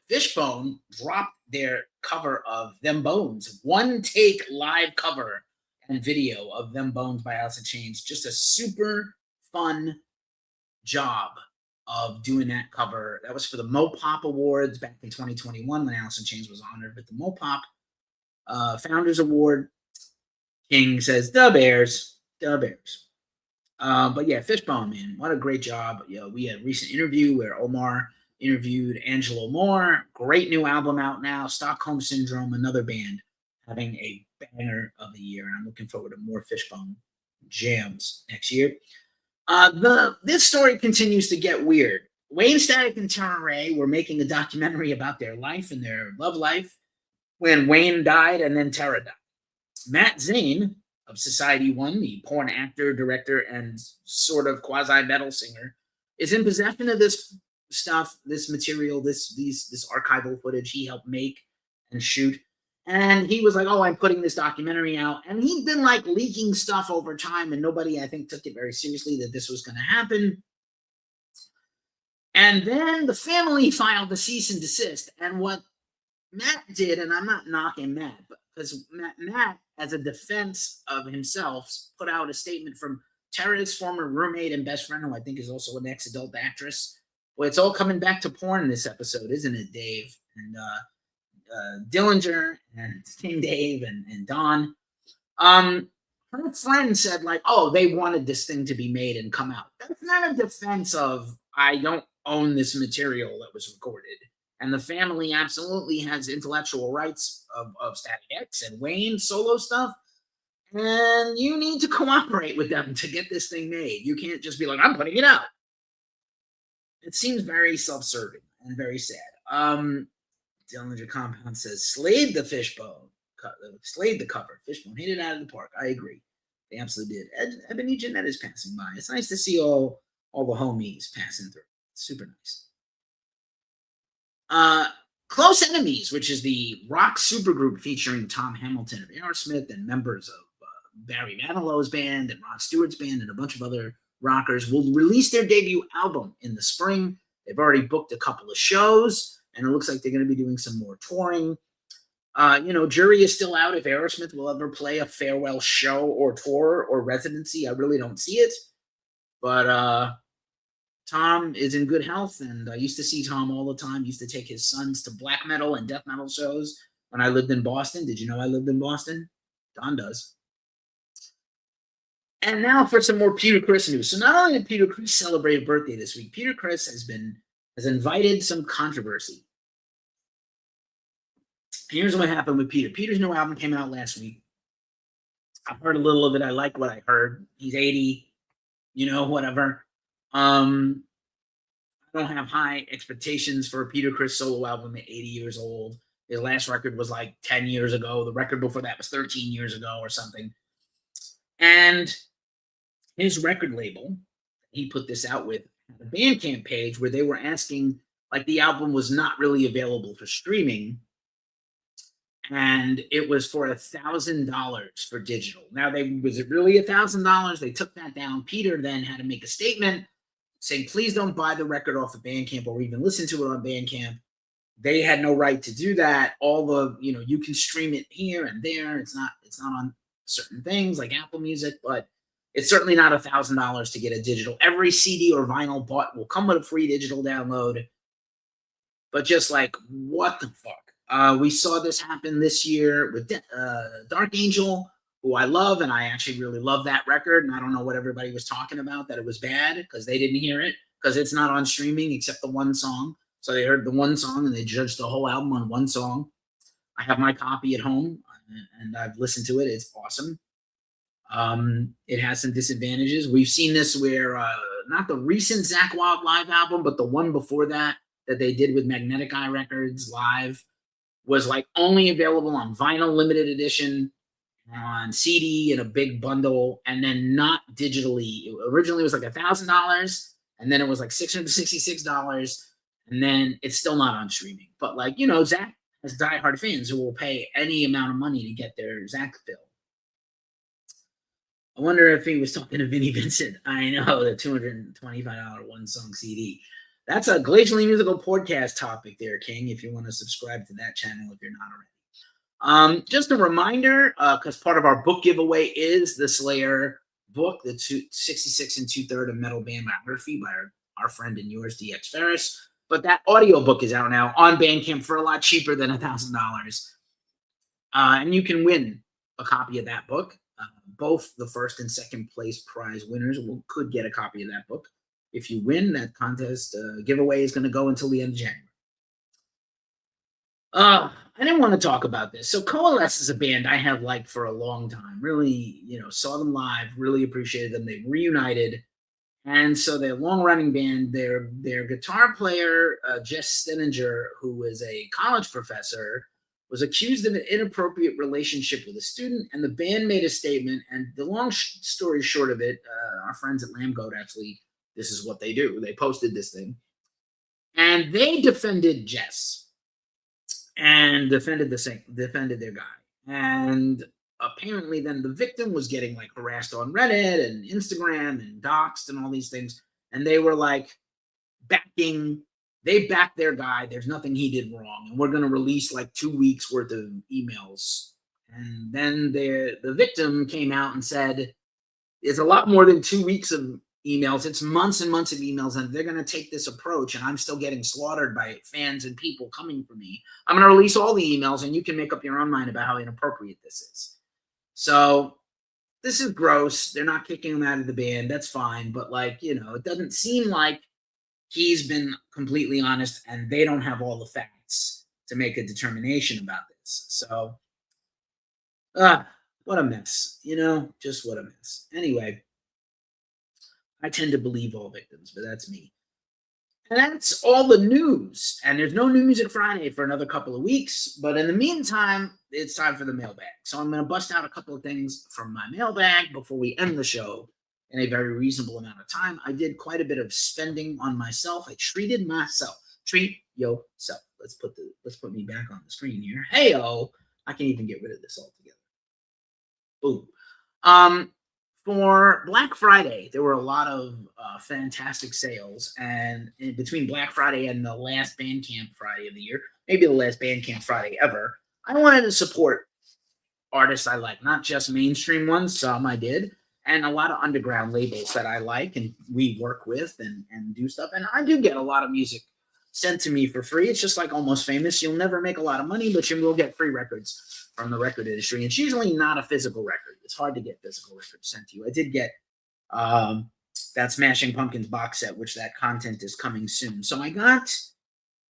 Fishbone dropped their cover of Them Bones, one take live cover and video of Them Bones by Alice in Chains. Just a super fun job of doing that cover. That was for the Mopop Awards back in 2021 when Alice in Chains was honored with the Mopop Founders Award. King says, "Da Bears, da Bears." But yeah, Fishbone, man, what a great job. We had a recent interview where Omar interviewed Angelo Moore. Great new album out now, Stockholm Syndrome, another band having a banger of the year. And I'm looking forward to more Fishbone jams next year. This story continues to get weird. Wayne Static and Tara Ray were making a documentary about their life and their love life when Wayne died and then Tara died. Matt Zane of Society One, the porn actor, director, and sort of quasi-metal singer, is in possession of this stuff, this material, this archival footage he helped make and shoot. And he was like, "Oh, I'm putting this documentary out." And he'd been like leaking stuff over time, and nobody, I think, took it very seriously that this was going to happen. And then the family filed the cease and desist. And what Matt did, and I'm not knocking Matt, but because Matt, as a defense of himself, put out a statement from Tara's former roommate and best friend, who I think is also an ex-adult actress. Well, it's all coming back to porn this episode, isn't it, Dave? And Dillinger and King Dave and Don. Her friend said, like, "Oh, they wanted this thing to be made and come out." That's not a defense of, "I don't own this material that was recorded." And the family absolutely has intellectual rights of Static X and Wayne solo stuff. And you need to cooperate with them to get this thing made. You can't just be like, "I'm putting it out." It seems very self-serving and very sad. Dillinger Compound says, "Slayed the fishbone. Slayed the cover. Fishbone hit it out of the park." I agree. They absolutely did. Ebony Jeanette is passing by. It's nice to see all the homies passing through. It's super nice. Close Enemies, which is the rock supergroup featuring Tom Hamilton of Aerosmith and members of Barry Manilow's band and Rod Stewart's band and a bunch of other rockers, will release their debut album in the spring. They've already booked a couple of shows, and it looks like they're going to be doing some more touring. Jury is still out if Aerosmith will ever play a farewell show or tour or residency. I really don't see it. But Tom is in good health, and I used to see Tom all the time. Used to take his sons to black metal and death metal shows when I lived in Boston. Did you know I lived in Boston? Don does. And now for some more Peter Criss news. So not only did Peter Criss celebrate a birthday this week, Peter Criss has invited some controversy. Here's what happened with Peter. Peter's new album came out last week. I've heard a little of it. I like what I heard. He's 80, whatever. I don't have high expectations for a Peter Criss solo album at 80 years old. His last record was like 10 years ago. The record before that was 13 years ago or something. And his record label, he put this out with, had a Bandcamp page where they were asking, like, the album was not really available for streaming, and it was for $1,000 for digital. Now, was it really $1,000? They took that down. Peter then had to make a statement saying, "Please don't buy the record off of Bandcamp or even listen to it on Bandcamp." They had no right to do that. All the, you can stream it here and there. It's not on certain things like Apple Music, but it's certainly not $1,000 to get a digital. Every CD or vinyl bought will come with a free digital download. But just like, what the fuck? We saw this happen this year with Dark Angel, who I love, and I actually really love that record. And I don't know what everybody was talking about, that it was bad, because they didn't hear it, because it's not on streaming except the one song. So they heard the one song and they judged the whole album on one song. I have my copy at home, and I've listened to it. It's awesome. It has some disadvantages. We've seen this where not the recent Zakk Wylde live album, but the one before that they did with Magnetic Eye Records live was like only available on vinyl limited edition, on CD in a big bundle, and then not digitally. Originally it was like $1,000, and then it was like $666, and then it's still not on streaming. But like, Zakk has diehard fans who will pay any amount of money to get their Zakk fill. I wonder if he was talking to Vinnie Vincent. I know, the $225 one song CD. That's a Glacially Musical podcast topic there, King, if you want to subscribe to that channel if you're not already. Just a reminder, because part of our book giveaway is the Slayer book, the 66 2/3 of Metal Band Biography by our friend and yours, DX Ferris. But that audio book is out now on Bandcamp for a lot cheaper than $1,000. And you can win a copy of that book. Both the first and second place prize winners could get a copy of that book. If you win, that contest giveaway is going to go until the end of January. I didn't want to talk about this. So Coalesce is a band I have liked for a long time. Really, saw them live, really appreciated them. They reunited. And so their long-running band, their guitar player, Jess Steninger, who was a college professor, was accused of an inappropriate relationship with a student, and the band made a statement. And the long story short of it, our friends at Lambgoat, actually, this is what they do. They posted this thing. And they defended Jess and defended their guy. And apparently then the victim was getting like harassed on Reddit and Instagram and doxxed and all these things. And they were like they backed their guy. There's nothing he did wrong. And we're going to release like 2 weeks worth of emails. And then the victim came out and said, it's a lot more than 2 weeks of emails. It's months and months of emails, and they're going to take this approach, and I'm still getting slaughtered by fans and people coming for me. I'm going to release all the emails, and you can make up your own mind about how inappropriate this is. So this is gross. They're not kicking him out of the band. That's fine. But, like, you know, it doesn't seem like he's been completely honest, and they don't have all the facts to make a determination about this. So, what a mess. You know, just what a mess. Anyway, I tend to believe all victims, but that's me. And that's all the news. And there's no New Music Friday for another couple of weeks. But in the meantime, it's time for the mailbag. So I'm going to bust out a couple of things from my mailbag before we end the show in a very reasonable amount of time. I did quite a bit of spending on myself. I treated myself. Treat yourself. Let's put me back on the screen here. Hey-o. I can even get rid of this altogether. Boom. For Black Friday, there were a lot of fantastic sales, and between Black Friday and the last Bandcamp Friday of the year, maybe the last Bandcamp Friday ever, I wanted to support artists I like, not just mainstream ones, some I did, and a lot of underground labels that I like and we work with and do stuff. And I do get a lot of music sent to me for free. It's just like Almost Famous. You'll never make a lot of money, but you will get free records from the record industry. It's usually not a physical record. It's hard to get physical records sent to you. I did get that Smashing Pumpkins box set, which that content is coming soon. So I got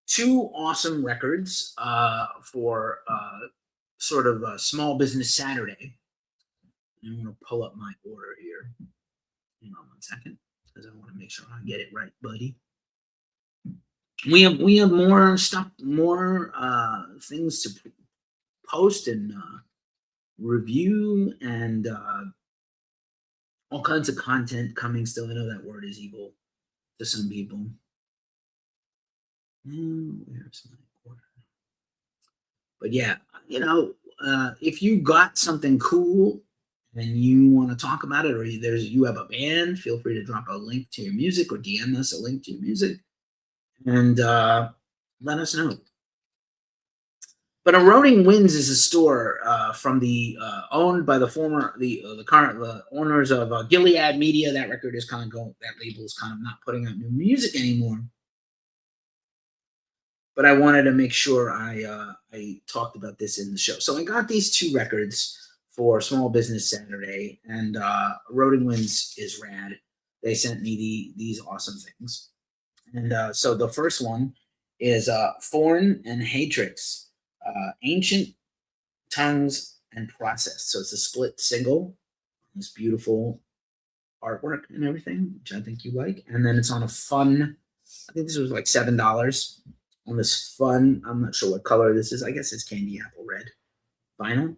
2 awesome records for sort of a Small Business Saturday. I'm going to pull up my order here. Hang on 1 second, because I want to make sure I get it right, buddy. We have more stuff, more things to post and review, and all kinds of content coming still. I know that word is evil to some people. Where's my order? But yeah, you know, if you got something cool and you want to talk about it, or you have a band, feel free to drop a link to your music or DM us a link to your music and let us know. But Eroding Winds is a store from the owned by the current owners of Gilead Media. That record is kind of that label is kind of not putting out new music anymore. But I wanted to make sure I talked about this in the show. So I got these 2 records for Small Business Saturday, and Eroding Winds is rad. They sent me these awesome things. And so the first one is Foreign and Hatrix, Ancient Tongues and Process. So it's a split single. This beautiful artwork and everything, which I think you like. And then it's on a fun, I think this was like $7 on this fun, I'm not sure what color this is. I guess it's candy apple red vinyl.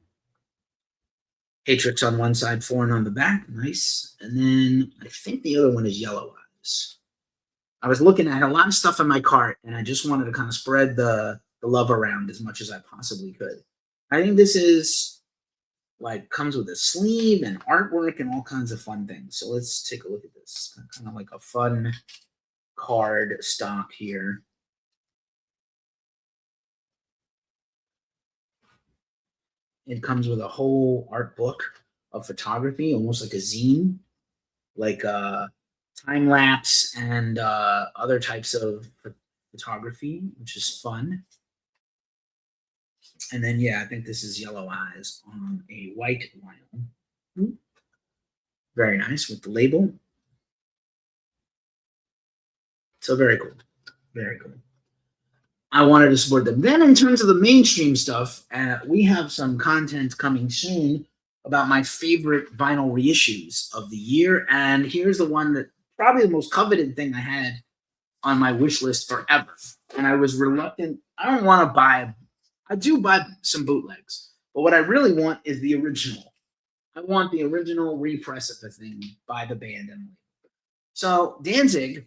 Hatrix on one side, Foreign on the back. Nice. And then I think the other one is Yellow Eyes. I was looking at a lot of stuff in my cart, and I just wanted to kind of spread the love around as much as I possibly could. I think this is like comes with a sleeve and artwork and all kinds of fun things. So let's take a look at this. Kind of like a fun card stock here. It comes with a whole art book of photography, almost like a zine, like time lapse and other types of photography, which is fun. And then, yeah, I think this is Yellow Eyes on a white vinyl. Very nice with the label. So very cool. Very cool. I wanted to support them. Then in terms of the mainstream stuff, we have some content coming soon about my favorite vinyl reissues of the year. And here's the one that probably the most coveted thing I had on my wish list forever. And I was reluctant. I don't want to buy, I do buy some bootlegs, but what I really want is the original. I want the original repress of the thing by the band. So Danzig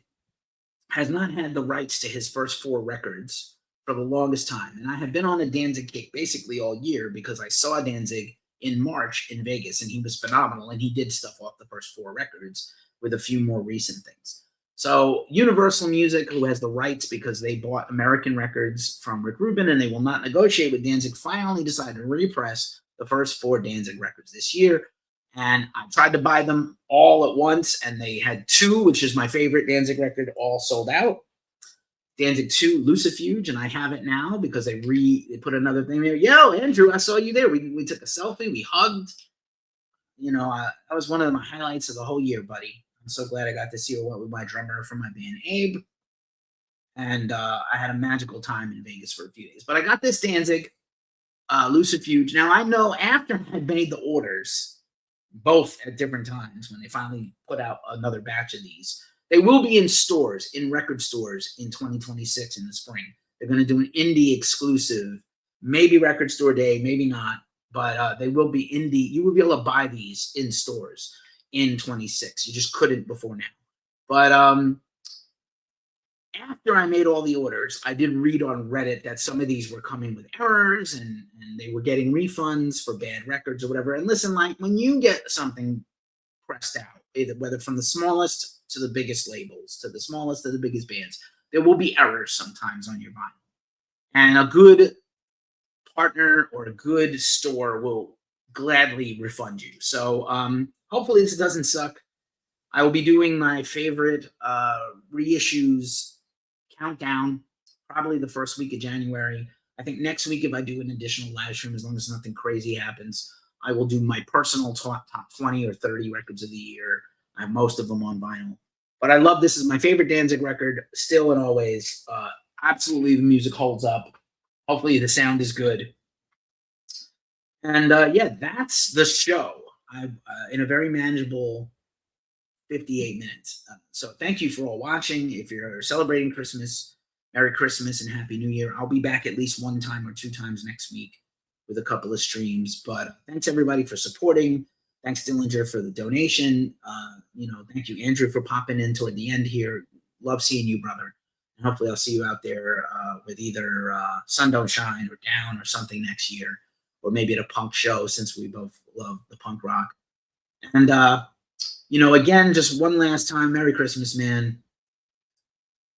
has not had the rights to his first 4 records for the longest time. And I have been on a Danzig kick basically all year because I saw Danzig in March in Vegas, and he was phenomenal, and he did stuff off the first 4 records with a few more recent things. So Universal Music, who has the rights because they bought American records from Rick Rubin and they will not negotiate with Danzig, finally decided to repress the first 4 Danzig records this year. And I tried to buy them all at once, and they had 2, which is my favorite Danzig record, all sold out. Danzig 2, Lucifuge, and I have it now because they put another thing there. Yo, Andrew, I saw you there. We took a selfie, we hugged. You know, that was one of my highlights of the whole year, buddy. I'm so glad I got to see you with my drummer from my band, Abe. And I had a magical time in Vegas for a few days. But I got this Danzig Lucifuge. Now, I know after I made the orders, both at different times when they finally put out another batch of these, they will be in stores, in record stores in 2026 in the spring. They're going to do an indie exclusive, maybe record store day, maybe not, but they will be indie. You will be able to buy these in stores in 26. You just couldn't before now. But after I made all the orders, I did read on Reddit that some of these were coming with errors and they were getting refunds for bad records or whatever. And listen, like when you get something pressed out, whether from the smallest to the biggest labels, to the smallest to the biggest bands, there will be errors sometimes on your vinyl. And a good partner or a good store will gladly refund you. So hopefully this doesn't suck. I will be doing my favorite reissues countdown, probably the first week of January. I think next week, if I do an additional live stream, as long as nothing crazy happens, I will do my personal top 20 or 30 records of the year. I have most of them on vinyl. But I love this. Is my favorite Danzig record, still and always. Absolutely, the music holds up. Hopefully, the sound is good. And yeah, that's the show. In a very manageable 58 minutes. So thank you for all watching. If you're celebrating Christmas, Merry Christmas and Happy New Year. I'll be back at least 1 time or 2 times next week with a couple of streams. But thanks everybody for supporting. Thanks Dillinger for the donation. Thank you Andrew for popping in toward the end here. Love seeing you, brother. And hopefully I'll see you out there with either Sun Don't Shine or Down or something next year, or maybe at a punk show since we both love the punk rock. And again, just one last time, Merry Christmas, man.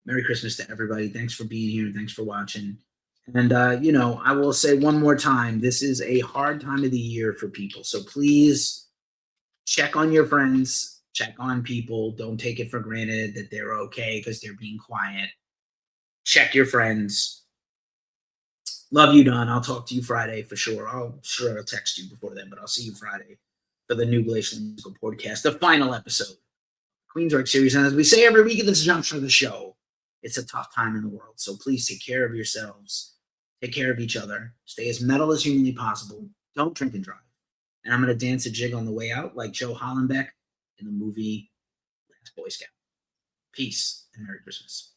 Merry Christmas to everybody. Thanks for being here. Thanks for watching. And, I will say one more time, this is a hard time of the year for people. So please check on your friends, check on people. Don't take it for granted that they're okay because they're being quiet. Check your friends. Love you, Don. I'll talk to you Friday for sure. I'll text you before then, but I'll see you Friday for the new Glacial Musical Podcast, the final episode, Queensrÿche series. And as we say every week at this juncture of the show, it's a tough time in the world. So please take care of yourselves. Take care of each other. Stay as metal as humanly possible. Don't drink and drive. And I'm going to dance a jig on the way out like Joe Hollenbeck in the movie Last Boy Scout. Peace and Merry Christmas.